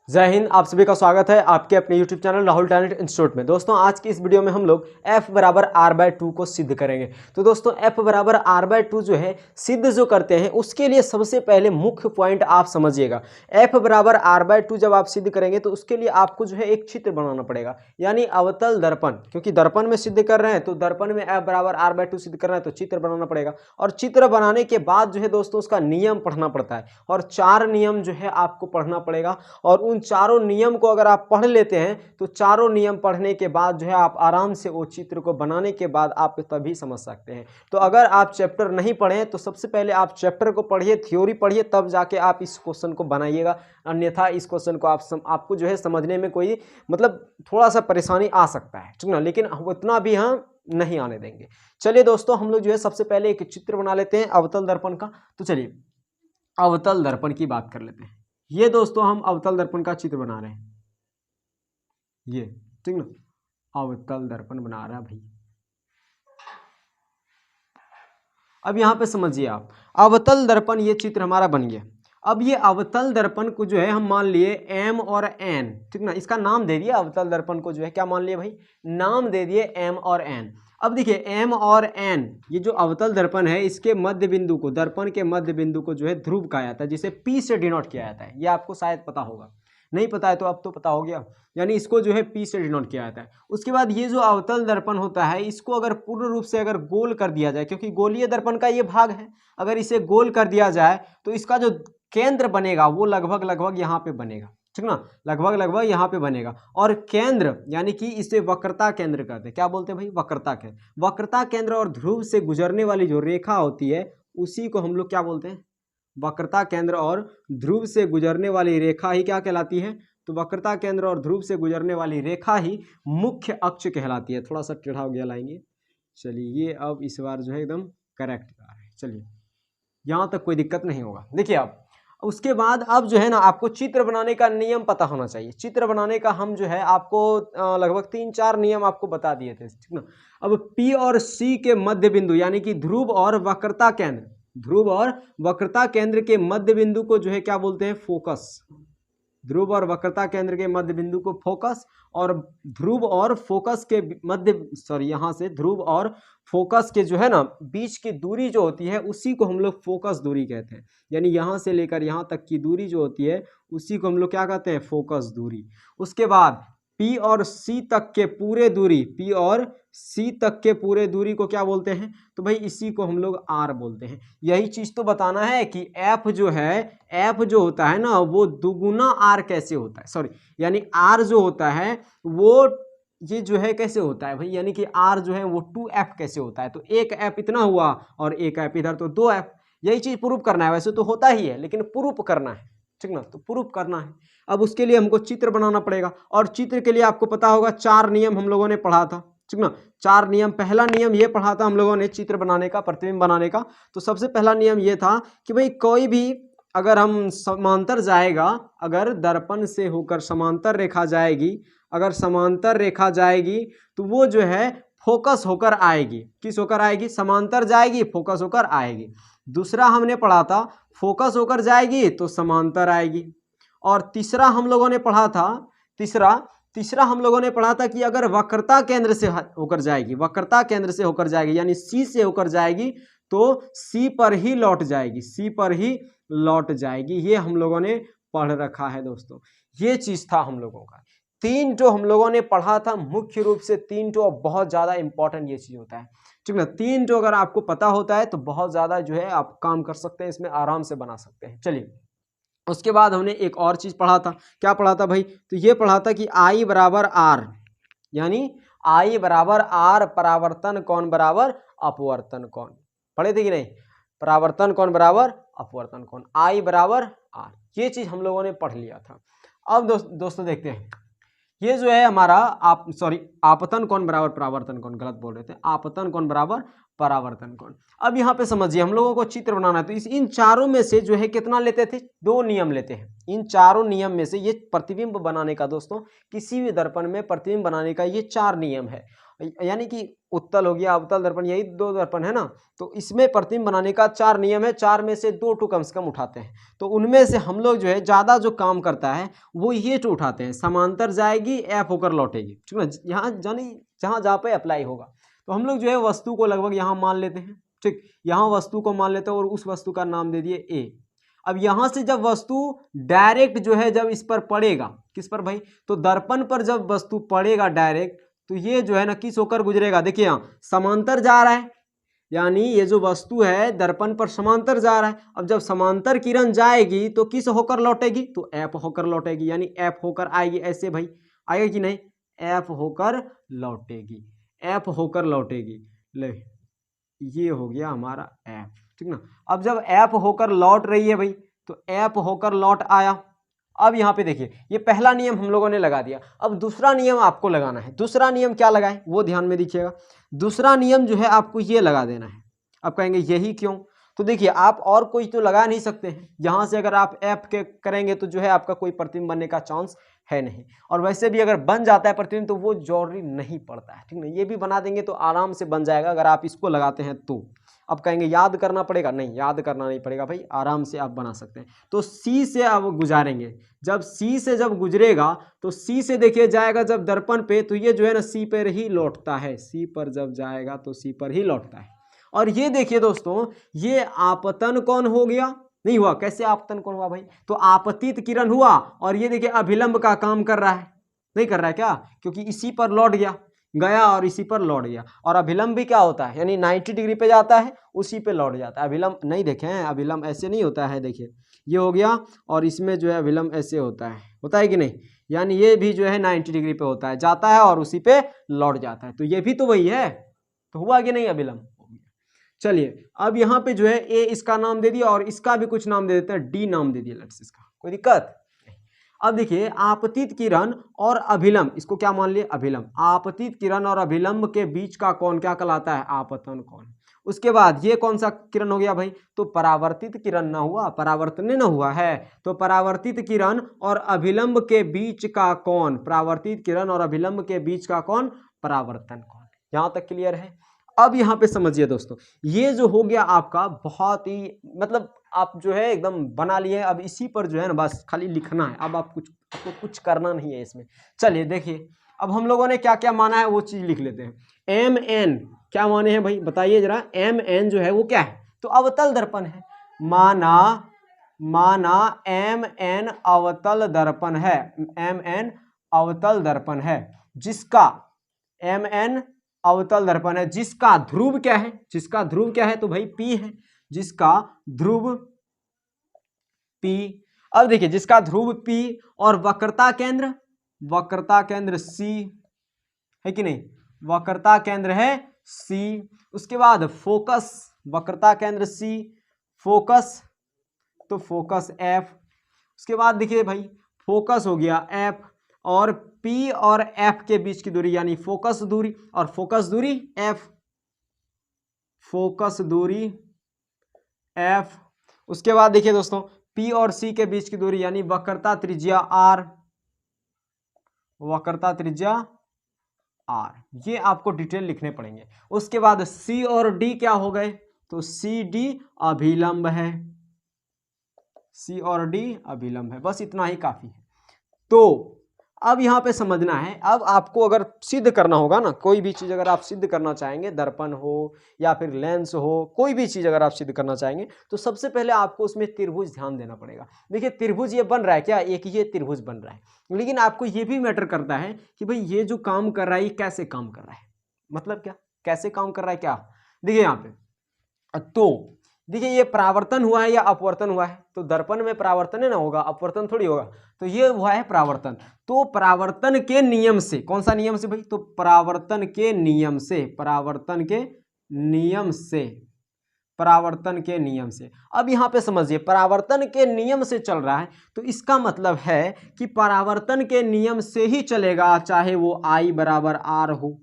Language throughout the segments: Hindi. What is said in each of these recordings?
जय हिंद। आप सभी का स्वागत है आपके अपने YouTube channel Rahul talent institute में। दोस्तों आज की इस वीडियो में हम लोग f बराबर r/2 को सिद्ध करेंगे। तो दोस्तों f बराबर r/2 जो है सिद्ध जो करते हैं उसके लिए सबसे पहले मुख्य पॉइंट आप समझिएगा। f बराबर r/2 जब आप सिद्ध करेंगे तो उसके लिए आपको जो है एक चित्र बनाना पड़ेगा, यानी अवतल दर्पण। क्योंकि दर्पण में सिद्ध कर रहे हैं तो दर्पण में f बराबर r/2 सिद्ध करना है तो चित्र बनाना पड़ेगा। और चित्र बनाने के बाद जो है दोस्तों उसका नियम पढ़ना पड़ता है और 4 नियम जो है आपको पढ़ना पड़ेगा। और उन चारों नियम को अगर आप पढ़ लेते हैं तो चारों नियम पढ़ने के बाद जो है आप आराम से वो चित्र को बनाने के बाद आप तभी समझ सकते हैं। तो अगर आप चैप्टर नहीं पढ़े तो सबसे पहले आप चैप्टर को पढ़िए, थ्योरी पढ़िए, तब जाके आप इस क्वेश्चन को बनाइएगा। अन्यथा इस क्वेश्चन को आपको जो है समझने में कोई मतलब थोड़ा सा परेशानी आ सकता है, ठीक ना, लेकिन उतना भी हम नहीं आने देंगे। चलिए दोस्तों हम लोग जो है सबसे पहले एक चित्र बना लेते हैं अवतल दर्पण का। तो चलिए अवतल दर्पण की बात कर लेते हैं। ये दोस्तों हम अवतल दर्पण का चित्र बना रहे हैं, ये ठीक ना, अवतल दर्पण बना रहा है भाई। अब यहां पे समझिए आप, अवतल दर्पण ये चित्र हमारा बन गया। अब ये अवतल दर्पण को जो है हम मान लिए m और n, ठीक ना, इसका नाम दे दिए अवतल दर्पण को जो है क्या मान लिए भाई, नाम दे दिए m और n। अब देखिए m और n, ये जो अवतल दर्पण है इसके मध्य बिंदु को, दर्पण के मध्य बिंदु को जो है ध्रुव कहा जाता है, जिसे P से डिनोट किया जाता है। ये आपको शायद पता होगा, नहीं पता है तो अब तो पता हो गया, यानी इसको जो है P से डिनोट किया जाता है। उसके बाद ये जो अवतल दर्पण होता है इसको अगर पूर्ण रूप से अगर गोल कर दिया जाए, क्योंकि गोलीय दर्पण का ये भाग है, अगर इसे गोल कर दिया जाए तो इसका जो केंद्र बनेगा वो लगभग यहाँ पे बनेगा, ठीक ना, लगभग यहाँ पे बनेगा। और केंद्र यानी कि इसे वक्रता केंद्र कहते हैं। क्या बोलते हैं भाई, वक्रता केंद्र। वक्रता केंद्र और ध्रुव से गुजरने वाली जो रेखा होती है उसी को हम लोग क्या बोलते हैं, वक्रता केंद्र और ध्रुव से गुजरने वाली रेखा ही क्या कहलाती है, तो वक्रता केंद्र और ध्रुव से गुजरने वाली रेखा ही मुख्य अक्ष कहलाती है। थोड़ा सा टेढ़ा हो गया लाएंगे, चलिए ये अब इस बार जो है एकदम करेक्ट आ रहा है। चलिए यहाँ तक कोई दिक्कत नहीं होगा। देखिए अब उसके बाद अब जो है ना आपको चित्र बनाने का नियम पता होना चाहिए। चित्र बनाने का हम जो है आपको लगभग 3-4 नियम आपको बता दिए थे, ठीक ना। अब P और C के मध्य बिंदु यानी कि ध्रुव और वक्रता केंद्र, ध्रुव और वक्रता केंद्र के मध्य बिंदु को जो है क्या बोलते हैं, फोकस। ध्रुव और वक्रता केंद्र के मध्य बिंदु को फोकस, और ध्रुव और फोकस के यहाँ से ध्रुव और फोकस के जो है ना बीच की दूरी जो होती है उसी को हम लोग फोकस दूरी कहते हैं। यानी यहाँ से लेकर यहाँ तक की दूरी जो होती है उसी को हम लोग क्या कहते हैं, फोकस दूरी। उसके बाद P और C तक के पूरे दूरी, P और C तक के पूरे दूरी को क्या बोलते हैं, तो भाई इसी को हम लोग R बोलते हैं। यही चीज तो बताना है कि F जो है, F जो होता है ना वो दुगुना R कैसे होता है, सॉरी यानी R जो होता है वो ये जो है कैसे होता है भाई, यानी कि R जो है वो 2F कैसे होता है। तो एक F इतना हुआ और एक F इधर, तो 2F। यही चीज प्रूफ करना है, वैसे तो होता ही है लेकिन प्रूफ करना है, ठीक ना, तो प्रूफ करना है। अब उसके लिए हमको चित्र बनाना पड़ेगा, और चित्र के लिए आपको पता होगा 4 नियम हम लोगों ने पढ़ा था, ठीक ना। 4 नियम, पहला नियम ये पढ़ा था हम लोगों ने चित्र बनाने का, प्रतिबिंब बनाने का। तो सबसे पहला नियम ये था कि भाई कोई भी अगर हम समांतर जाएगा, अगर दर्पण से होकर समांतर रेखा जाएगी, अगर समांतर रेखा जाएगी तो वो जो है फोकस होकर आएगी। किस होकर आएगी, समांतर जाएगी फोकस होकर आएगी। दूसरा हमने पढ़ा था फोकस होकर जाएगी तो समांतर आएगी। और तीसरा हम लोगों ने पढ़ा था, तीसरा हम लोगों ने पढ़ा था कि अगर वक्रता केंद्र से होकर जाएगी, वक्रता केंद्र से होकर जाएगी यानी C से होकर जाएगी तो C पर ही लौट जाएगी, C पर ही लौट जाएगी। ये हम लोगों ने पढ़ रखा है दोस्तों, ये चीज था हम लोगों का। 3 जो हम लोगों ने पढ़ा था मुख्य रूप से 3 जो बहुत ज्यादा इंपॉर्टेंट ये चीज होता है, ठीक ना। 3 जो अगर आपको पता होता है तो बहुत ज्यादा जो है आप काम कर सकते हैं, इसमें आराम से बना सकते हैं। चलिए उसके बाद हमने एक और चीज पढ़ा था, क्या पढ़ा था भाई, तो ये पढ़ा था कि I बराबर R, यानी I बराबर R, परावर्तन कोण बराबर अपवर्तन कोण। पढ़े थे कि नहीं, परावर्तन कोण बराबर अपवर्तन कोण, I बराबर R, ये चीज हम लोगों ने पढ़ लिया था। अब दोस्तों देखते हैं, ये जो है हमारा आपतन कोण बराबर परावर्तन कोण, गलत बोल रहे थे, आपतन कोण बराबर परावर्तन कोण। अब यहाँ पे समझिए हम लोगों को चित्र बनाना है, तो इन चारों में से जो है कितना लेते थे, 2 नियम लेते हैं। इन चारों नियम में से ये प्रतिबिंब बनाने का दोस्तों, किसी भी दर्पण में प्रतिबिंब बनाने का ये 4 नियम है। यानी कि उत्तल हो गया, अवतल दर्पण, यही 2 दर्पण है ना, तो इसमें प्रतिबिंब बनाने का 4 नियम है। 4 में से 2 टू कम से कम उठाते हैं। तो उनमें से हम लोग जो है ज़्यादा जो काम करता है वो ये टू उठाते हैं। समांतर जाएगी, एफ होकर लौटेगी, ठीक है, यहाँ जानी जहाँ पे अप्लाई होगा। तो हम लोग जो है वस्तु को लगभग यहाँ मान लेते हैं, ठीक, यहाँ वस्तु को मान लेते हैं और उस वस्तु का नाम दे दिए ए। अब यहाँ से जब वस्तु डायरेक्ट जो है जब इस पर पड़ेगा, किस पर भाई, तो दर्पण पर जब वस्तु पड़ेगा डायरेक्ट, तो ये जो है ना किस होकर गुजरेगा, देखिए यहाँ समांतर जा रहा है, यानी ये जो वस्तु है दर्पण पर समांतर जा रहा है। अब जब समांतर किरण जाएगी तो किस होकर लौटेगी, तो एफ होकर लौटेगी, यानी एफ होकर आएगी, ऐसे भाई आएगा कि नहीं, एफ होकर लौटेगी, एफ होकर लौटेगी। ले, ये हो गया हमारा एफ, ठीक ना। अब जब एफ होकर लौट रही है भाई, तो एफ होकर लौट आया। अब यहाँ पे देखिए ये पहला नियम हम लोगों ने लगा दिया। अब दूसरा नियम आपको लगाना है। दूसरा नियम क्या लगाए वो ध्यान में दीजिएगा। दूसरा नियम जो है आपको ये लगा देना है। अब कहेंगे यही क्यों, तो देखिए आप और कोई तो लगा नहीं सकते हैं। यहाँ से अगर आप एफ के करेंगे तो जो है आपका कोई प्रतिबिंब बनने का चांस है नहीं, और वैसे भी अगर बन जाता है प्रतिबिंब तो वो जरूरी नहीं पड़ता है, ठीक ना। ये भी बना देंगे तो आराम से बन जाएगा अगर आप इसको लगाते हैं तो। अब कहेंगे याद करना पड़ेगा, नहीं याद करना नहीं पड़ेगा भाई, आराम से आप बना सकते हैं। तो सी से आप गुजारेंगे, जब सी से जब गुजरेगा तो सी से देखिए जाएगा जब दर्पण पे, तो ये जो है ना सी पर ही लौटता है, सी पर जब जाएगा तो सी पर ही लौटता है। और ये देखिए दोस्तों ये आपतन कोण हो गया, नहीं हुआ, कैसे आपतन कोण हुआ भाई, तो आपतित किरण हुआ, और ये देखिए अभिलंब का काम कर रहा है, नहीं कर रहा है क्या, क्योंकि इसी पर लौट गया और इसी पर लौट गया। और अभिलंब भी क्या होता है, यानी 90 डिग्री पे जाता है उसी पे लौट जाता है। अभिलंब नहीं देखे हैं, अभिलंब ऐसे नहीं होता है, देखिए ये हो गया और इसमें जो है अभिलंब ऐसे होता है कि नहीं, यानी ये भी जो है 90 डिग्री पे होता है, जाता है और उसी पे लौट जाता है। तो ये भी तो वही है, तो हुआ कि नहीं अभिलंब। चलिए अब यहाँ पे जो है ए इसका नाम दे दिया और इसका भी कुछ नाम दे देते हैं, डी नाम दे दिया, लेट्स इसका, कोई दिक्कत। अब देखिए आपतित किरण और अभिलंब, इसको क्या मान लिए, अभिलंब। आपतित किरण और अभिलंब के बीच का कोण क्या कहलाता है, आपतन कोण। उसके बाद ये कौन सा किरण हो गया भाई, तो परावर्तित किरण ना हुआ, परावर्तन ना हुआ है, तो परावर्तित किरण और अभिलंब के बीच का कोण, परावर्तित किरण और अभिलंब के बीच का कोण परावर्तन कोण। यहां तक क्लियर है। अब यहाँ पे समझिए दोस्तों, ये जो हो गया आपका बहुत ही, मतलब आप जो है एकदम बना लिए। अब इसी पर जो है ना बस खाली लिखना है, अब आपको कुछ करना नहीं है इसमें। चलिए देखिए अब हम लोगों ने क्या क्या माना है वो चीज लिख लेते हैं। एम एन क्या माने हैं भाई, बताइए जरा। एम एन जो है वो क्या है, तो अवतल दर्पण है। माना एम एन अवतल दर्पण है, एम एन अवतल दर्पण है, जिसका एम एन अवतल दर्पण है, जिसका ध्रुव क्या है, जिसका ध्रुव क्या है, तो भाई P है, जिसका ध्रुव P। अब देखिए जिसका ध्रुव P और वक्रता केंद्र C है कि नहीं, वक्रता केंद्र है C। उसके बाद फोकस, वक्रता केंद्र C, फोकस तो फोकस F। उसके बाद देखिए भाई फोकस हो गया F, और P और F के बीच की दूरी यानी फोकस दूरी, और फोकस दूरी F, फोकस दूरी F। उसके बाद देखिए दोस्तों P और C के बीच की दूरी यानी वक्रता त्रिज्या R, वक्रता त्रिज्या R। ये आपको डिटेल लिखने पड़ेंगे। उसके बाद C और D क्या हो गए, तो CD अभिलंब है, C और D अभिलंब है, बस इतना ही काफी है। तो अब यहाँ पे समझना है, अब आपको अगर सिद्ध करना होगा ना, कोई भी चीज़ अगर आप सिद्ध करना चाहेंगे, दर्पण हो या फिर लेंस हो, कोई भी चीज़ अगर आप सिद्ध करना चाहेंगे, तो सबसे पहले आपको उसमें त्रिभुज ध्यान देना पड़ेगा। देखिए त्रिभुज ये बन रहा है क्या, एक ये त्रिभुज बन रहा है, लेकिन आपको ये भी मैटर करता है कि भाई ये जो काम कर रहा है ये कैसे काम कर रहा है, मतलब क्या कैसे काम कर रहा है क्या। देखिए यहाँ पे तो देखिए ये परावर्तन हुआ है या अपवर्तन हुआ है, तो दर्पण में परावर्तन है ना होगा, अपवर्तन थोड़ी होगा, तो ये हुआ है परावर्तन। तो परावर्तन के नियम से, कौन सा नियम से भाई, तो परावर्तन के नियम से, परावर्तन के नियम से, परावर्तन के नियम से। अब यहाँ पे समझिए परावर्तन के नियम से चल रहा है, तो इसका मतलब है कि परावर्तन के नियम से ही चलेगा, चाहे वो I बराबर R हो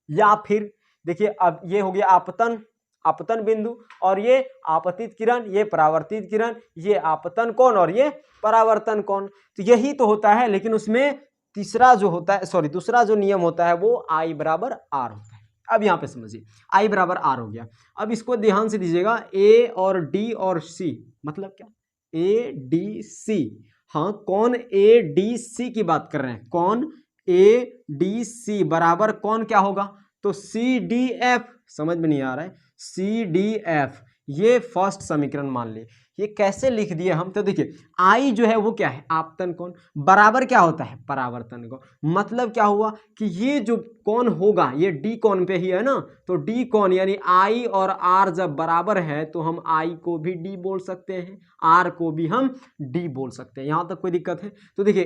या फिर देखिए अब ये हो गया आपतन, आपतन बिंदु, और ये आपतित किरण, ये परावर्तित किरण, ये आपतन कोण और ये परावर्तन कोण। तो यही तो होता है, लेकिन उसमें तीसरा जो होता है, सॉरी दूसरा जो नियम होता है वो I बराबर R होता है। अब यहाँ पे समझिए I बराबर R हो गया। अब इसको ध्यान से दीजिएगा, A और D और C मतलब क्या, ADC, हाँ कौन ADC की बात कर रहे हैं, कौन ADC बराबर कौन क्या होगा, तो CDF, समझ में नहीं आ रहा है, CDF, ये फर्स्ट समीकरण मान लिए। ये कैसे लिख दिए हम, तो देखिए I जो है वो क्या है, आपतन कोण, बराबर क्या होता है, परावर्तन कोण। मतलब क्या हुआ कि ये जो कोण होगा ये D कोण पे ही है ना, तो D कोण यानी I और R जब बराबर है तो हम I को भी D बोल सकते हैं, R को भी हम D बोल सकते हैं। यहां तक कोई दिक्कत है? तो देखिए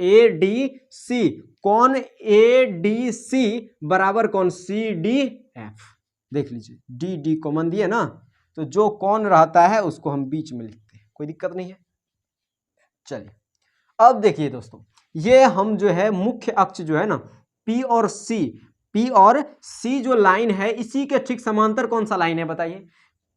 ADC कौन ADC बराबर कौन CDF, देख लीजिए D कॉमन दिए ना, तो जो कौन रहता है उसको हम बीच में लिखते हैं, कोई दिक्कत नहीं है। चलिए अब देखिए दोस्तों, ये हम जो है मुख्य अक्ष जो है ना P और C जो लाइन है, इसी के ठीक समांतर कौन सा लाइन है बताइए,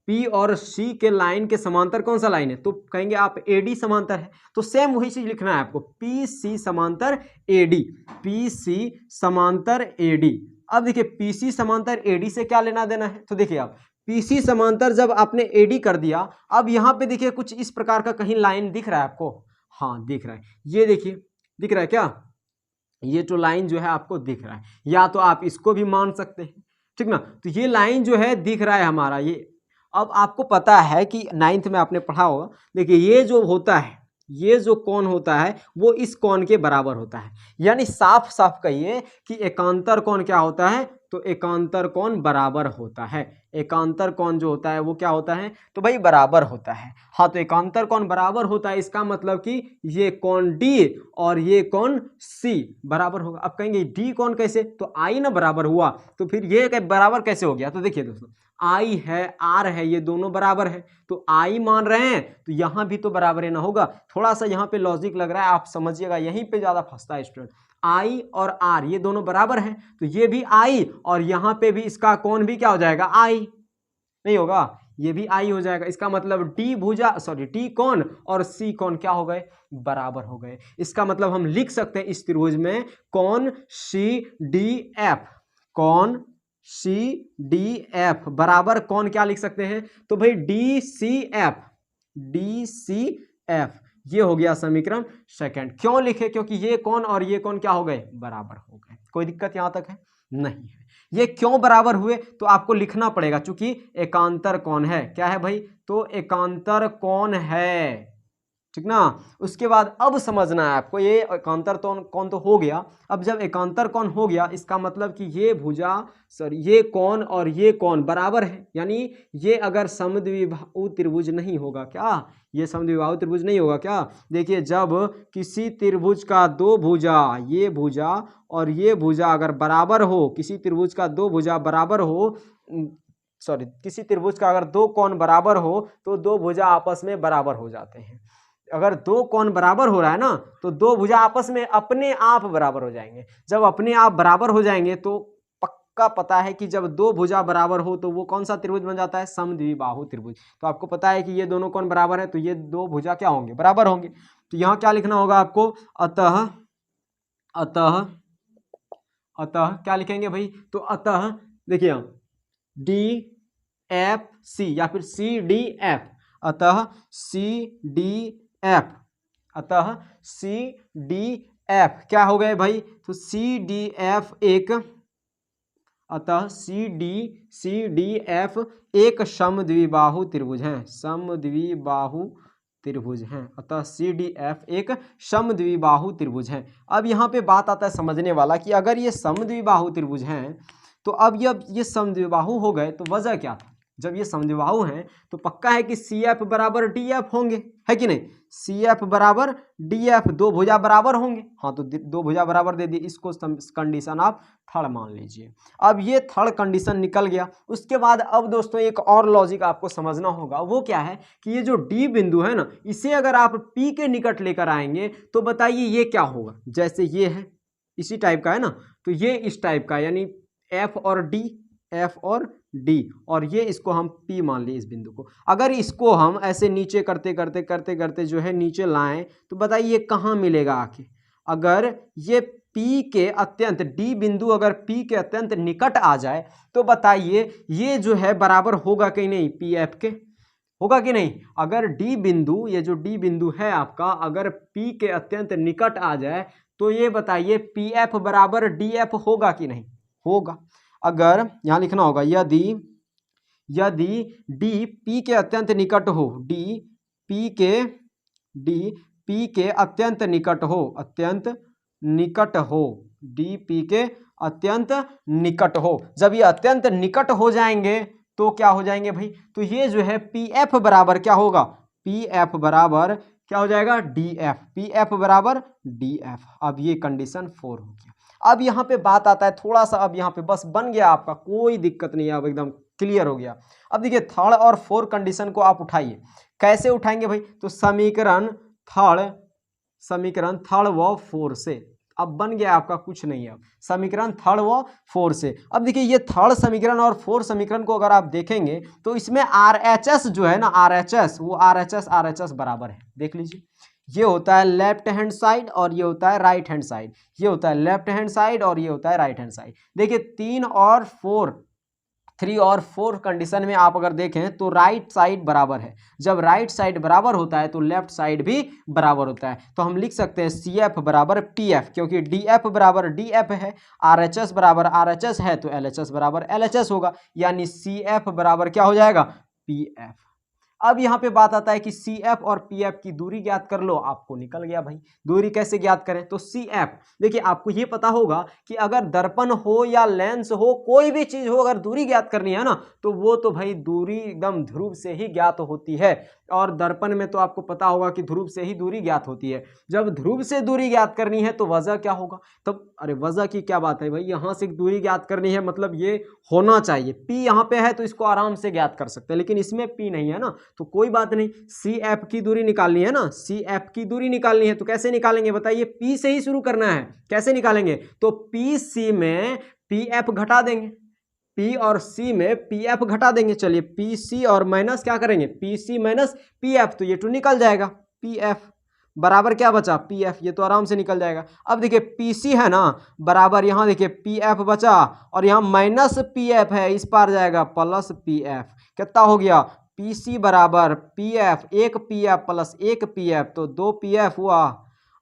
P और C के लाइन के समांतर कौन सा लाइन है, तो कहेंगे आप AD समांतर है, तो सेम वही चीज लिखना है आपको, PC समांतर AD, PC समांतर AD। अब देखिए PC समांतर AD से क्या लेना देना है, तो देखिए आप PC समांतर जब आपने AD कर दिया, अब यहाँ पे देखिए कुछ इस प्रकार का कहीं लाइन दिख रहा है आपको, हाँ दिख रहा है, ये देखिए दिख रहा है क्या, ये तो लाइन जो है आपको दिख रहा है, या तो आप इसको भी मान सकते हैं, ठीक ना। तो ये लाइन जो है दिख रहा है हमारा ये, अब आपको पता है कि 9th में आपने पढ़ा होगा, देखिए ये जो होता है, ये जो कोण होता है वो इस कोण के बराबर होता है, यानी साफ साफ कहिए कि एकांतर कोण क्या होता है, तो एकांतर कोण बराबर होता है। एकांतर कोण जो होता है वो क्या होता है, तो भाई बराबर होता है। हाँ तो एकांतर कोण बराबर होता है, इसका मतलब कि ये कोण D और ये कोण C बराबर होगा। अब कहेंगे D कोण कैसे, तो I ना बराबर हुआ, तो फिर ये बराबर कैसे हो गया, तो देखिए दोस्तों I है R है, ये दोनों बराबर है, तो I मान रहे हैं तो यहाँ भी तो बराबर है ना होगा। थोड़ा सा यहाँ पे लॉजिक लग रहा है, आप समझिएगा, यहीं पे ज्यादा फंसता है स्टूडेंट। I और R ये दोनों बराबर हैं, तो ये भी I और यहाँ पे भी इसका कोण भी क्या हो जाएगा, I नहीं होगा, ये भी I हो जाएगा। इसका मतलब D कोण और C कोण क्या हो गए, बराबर हो गए। इसका मतलब हम लिख सकते हैं इस त्रिभुज में कोण CDF, कोण CDF बराबर कोण क्या लिख सकते हैं, तो भाई DCF, ये हो गया समीकरण सेकंड। क्यों लिखे, क्योंकि ये कोण और ये कोण क्या हो गए, बराबर हो गए। कोई दिक्कत यहां तक है, नहीं है। ये क्यों बराबर हुए, तो आपको लिखना पड़ेगा, चूंकि एकांतर कोण है, क्या है भाई, तो एकांतर कोण है, ठीक ना। उसके बाद अब समझना है आपको, ये एकांतर कोण तो हो गया। अब जब एकांतर कोण हो गया, इसका मतलब कि ये भुजा ये कोण और ये कोण बराबर है, यानी ये अगर समद्विबाहु त्रिभुज नहीं होगा क्या, ये समद्विबाहु त्रिभुज नहीं होगा क्या। देखिए जब किसी त्रिभुज का दो भुजा, ये भुजा और ये भुजा अगर बराबर हो, किसी त्रिभुज का दो भुजा बराबर हो, किसी त्रिभुज का अगर दो कोण बराबर हो, तो दो भुजा आपस में बराबर हो जाते हैं। अगर दो कोण बराबर हो रहा है ना, तो दो भुजा आपस में अपने आप बराबर हो जाएंगे। जब अपने आप बराबर हो जाएंगे तो पक्का पता है कि जब दो भुजा बराबर हो तो वो कौन सा त्रिभुज बन जाता है, समद्विबाहु त्रिभुज। तो आपको पता है कि ये दोनों कोण बराबर है, तो ये दो भुजा क्या होंगे, बराबर होंगे। तो यहाँ क्या लिखना होगा आपको, अतः क्या लिखेंगे भाई, तो अतः देखिए DFC या फिर CDF, अतः CDF क्या हो गए भाई, तो CDF एक, अतः CDF एक समद्विबाहु त्रिभुज है, समद्विबाहु त्रिभुज हैं। अतः CDF एक समद्विबाहु त्रिभुज है। अब यहाँ पे बात आता है समझने वाला कि अगर ये समद्विबाहु त्रिभुज हैं, तो अब ये समद्विबाहु हो गए तो वजह क्या था, जब ये समद्विबाहु हैं तो पक्का है कि CF बराबर DF होंगे, है कि नहीं, CF बराबर DF, दो भुजा बराबर होंगे। हाँ तो दो भुजा बराबर दे दी, इसको कंडीशन आप थर्ड मान लीजिए। अब ये थर्ड कंडीशन निकल गया। उसके बाद अब दोस्तों एक और लॉजिक आपको समझना होगा, वो क्या है कि ये जो D बिंदु है ना, इसे अगर आप P के निकट लेकर आएंगे तो बताइए ये क्या होगा, जैसे ये है इसी टाइप का है ना, तो ये इस टाइप का, यानी एफ और डी, एफ और डी, और ये इसको हम पी मान लिए इस बिंदु को। अगर इसको हम ऐसे नीचे करते करते करते करते जो है नीचे लाएं तो बताइए कहाँ मिलेगा आके। अगर ये P के अत्यंत, डी बिंदु अगर P के अत्यंत निकट आ जाए तो बताइए ये जो है बराबर होगा कि नहीं पी एफ के, होगा कि नहीं। अगर डी बिंदु, ये जो डी बिंदु है आपका, अगर P के अत्यंत निकट आ जाए तो ये बताइए पी एफ बराबर डी एफ होगा कि नहीं, होगा। अगर यहाँ लिखना होगा यदि डी P के अत्यंत निकट हो, डी P के अत्यंत निकट हो, अत्यंत निकट हो, डी P के अत्यंत निकट हो, जब ये अत्यंत निकट हो जाएंगे तो क्या हो जाएंगे भाई, तो ये जो है पी एफ बराबर क्या होगा, पी एफ बराबर क्या हो जाएगा, डी एफ, पी एफ बराबर डी एफ। अब ये कंडीशन 4 हो गया। अब यहाँ पे बात आता है थोड़ा सा, अब यहाँ पे बस बन गया आपका, कोई दिक्कत नहीं है, अब एकदम क्लियर हो गया। अब देखिए थर्ड और फोर्थ कंडीशन को आप उठाइए, कैसे उठाएंगे भाई, तो समीकरण थर्ड व फोर्थ से, अब बन गया आपका, कुछ नहीं है, अब समीकरण थर्ड व फोर्थ से। अब देखिए ये थर्ड समीकरण और फोर्थ समीकरण को अगर आप देखेंगे तो इसमें RHS जो है ना, RHS, वो RHS बराबर है, देख लीजिए। ये होता है लेफ्ट हैंड साइड और ये होता है राइट हैंड साइड, ये होता है लेफ्ट हैंड साइड और ये होता है राइट हैंड साइड। देखिए 3 और 4 कंडीशन में आप अगर देखें तो राइट साइड बराबर है, जब राइट साइड बराबर होता है तो लेफ्ट साइड भी बराबर होता है। तो हम लिख सकते हैं सी एफ बराबर पी एफ, क्योंकि डी एफ बराबर डी एफ है, आर एच एस बराबर आर एच एस है, तो एल एच एस बराबर एल एच एस होगा, यानी सी एफ बराबर क्या हो जाएगा, पी एफ। अब यहाँ पे बात आता है कि सी एफ और पी एफ की दूरी ज्ञात कर लो, आपको निकल गया भाई। दूरी कैसे ज्ञात करें, तो सी एफ, देखिए आपको ये पता होगा कि अगर दर्पण हो या लेंस हो, कोई भी चीज हो, अगर दूरी ज्ञात करनी है ना तो वो तो भाई दूरी एकदम ध्रुव से ही ज्ञात होती है, और दर्पण में तो आपको पता होगा कि ध्रुव से ही दूरी ज्ञात होती है। जब ध्रुव से दूरी ज्ञात करनी है तो वजह क्या होगा, तब अरे वजह की क्या बात है भाई, यहाँ से दूरी ज्ञात करनी है मतलब ये होना चाहिए, पी यहाँ पे है तो इसको आराम से ज्ञात कर सकते हैं, लेकिन इसमें पी नहीं है ना, तो कोई बात नहीं। सी एफ की दूरी निकालनी है ना, सी एफ की दूरी निकालनी है, तो कैसे निकालेंगे बताइए, पी से ही शुरू करना है, कैसे निकालेंगे, तो पी सी में पी एफ घटा देंगे, पी और सी में पी एफ घटा देंगे। चलिए पी सी और माइनस क्या करेंगे, P C minus P F, तो ये टू निकल जाएगा, पी एफ बराबर क्या बचा, पी एफ, ये तो आराम से निकल जाएगा। अब देखिए पी सी है ना बराबर, यहाँ देखिए पी एफ बचा और यहाँ माइनस पी एफ है, इस पार जाएगा प्लस पी एफ, कितना हो गया, पी सी बराबर पी एफ, एक पी एफ प्लस एक पी एफ, तो दो पी एफ हुआ।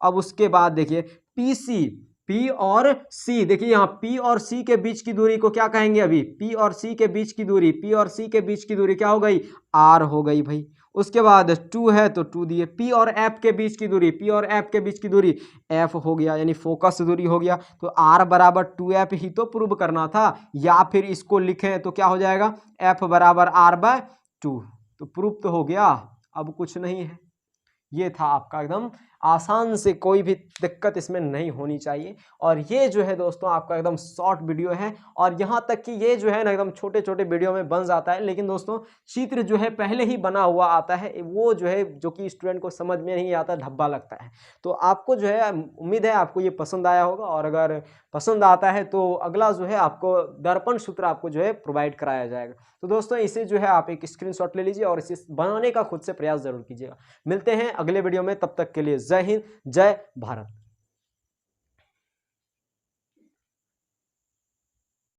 अब उसके बाद देखिए पी सी, P और C, देखिए यहाँ P और C के बीच की दूरी को क्या कहेंगे, अभी P और C के बीच की दूरी, P और C के बीच की दूरी क्या हो गई, R हो गई भाई। उसके बाद 2 है तो 2 दिए, P और F के बीच की दूरी, P और F के बीच की दूरी F हो गया, यानी फोकस दूरी हो गया। तो R बराबर 2F ही तो प्रूव करना था, या फिर इसको लिखें तो क्या हो जाएगा, F बराबर R/2, तो प्रूव तो हो गया, अब कुछ नहीं है। ये था आपका एकदम आसान से, कोई भी दिक्कत इसमें नहीं होनी चाहिए। और ये जो है दोस्तों आपका एकदम शॉर्ट वीडियो है, और यहाँ तक कि ये जो है ना एकदम छोटे छोटे वीडियो में बन जाता है, लेकिन दोस्तों चित्र जो है पहले ही बना हुआ आता है, वो जो है जो कि स्टूडेंट को समझ में नहीं आता, धब्बा लगता है। तो आपको जो है उम्मीद है आपको ये पसंद आया होगा, और अगर पसंद आता है तो अगला जो है आपको दर्पण सूत्र आपको जो है प्रोवाइड कराया जाएगा। तो दोस्तों इसे जो है आप एक स्क्रीनशॉट ले लीजिए और इसे बनाने का खुद से प्रयास जरूर कीजिएगा। मिलते हैं अगले वीडियो में, तब तक के लिए जय हिंद, जय भारत।